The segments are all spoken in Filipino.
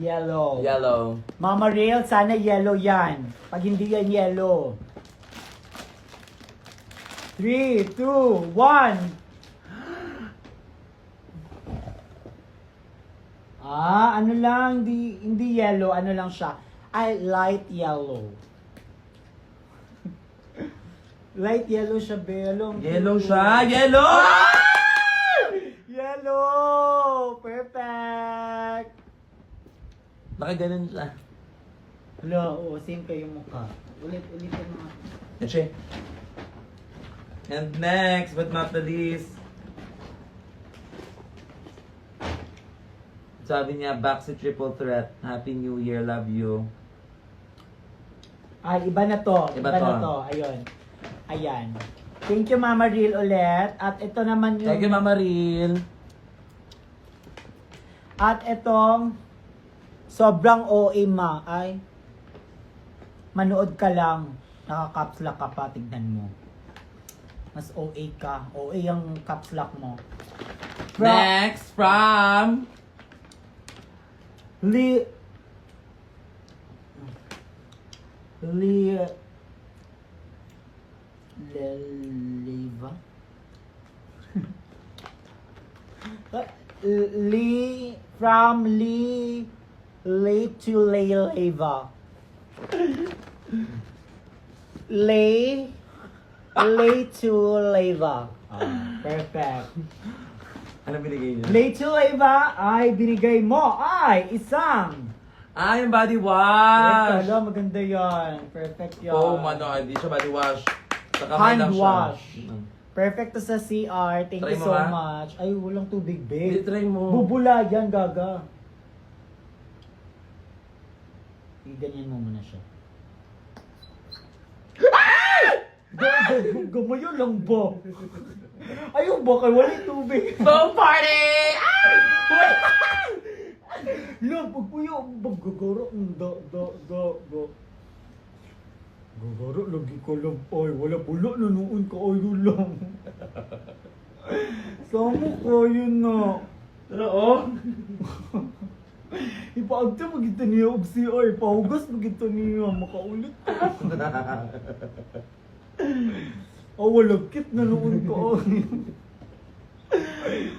Yellow. Yellow. Mama Real, sana yellow yan. Pag hindi yan yellow. 3, 2, 1. Ano lang, hindi yellow, ano lang siya. Light yellow. Light yellow siya, Belong. Yellow siya! Yellow! Yellow! Perfect! Baka ganun siya. Hala, oo, same kayo mukha. Ulit-ulitin mo. Eche. And next, but not the least, sabi niya, back si Triple Threat. Happy New Year, love you. Ay, iba na to. Iba Iba to. na to. Ayun. Ayan. Thank you, Mama Real, ulit. At ito naman yung... Thank you, Mama Ril. At itong sobrang OA ma. Ay, manood ka lang. Naka-caps lock ka pa. Tignan mo. Mas OA ka. OA yung caps lock mo. Next, from... Leva. From late to leva. Late to leva. Perfect. Ano binigay niya? Late to leva ay binigay mo ay isang. Yung body wash! Perfect, maganda yan. Perfect yan. Oh, hindi siya body wash. Sa kamay Hand lang siya. wash. Perfect to sa CR. Thank Try you mo so nga. much. Ay, walang tubig, Hindi, babe. try mo. Bubula yan, gaga. Ganyan mo muna siya. Gamayo lang ba? Ayun ba kayo? Walang tubig. Foam party! Lang, pagpuyo, gagaro, gagaro, lagi ka lang, ay, wala pula, nanoon ka, ay, yun lang. Sama ko, yun na. Ano, oh? Ipaagta magita niya og CR, pahugas magita niya, makaulit ka. Wala kit, nanoon ka, ay.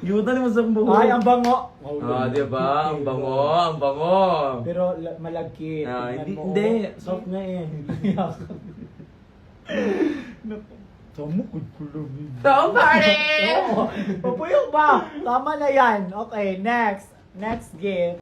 Yutan mo sa buhok. Ay, ang bango. Diba? Ang bango, ang bango. Pero malagkit. Hindi, Tingnan mo, hindi. oh. Soft nga eh. Tama ko lang. Foam party! Oo. Papuyok ba? Tama na yan. Okay, next. Next game.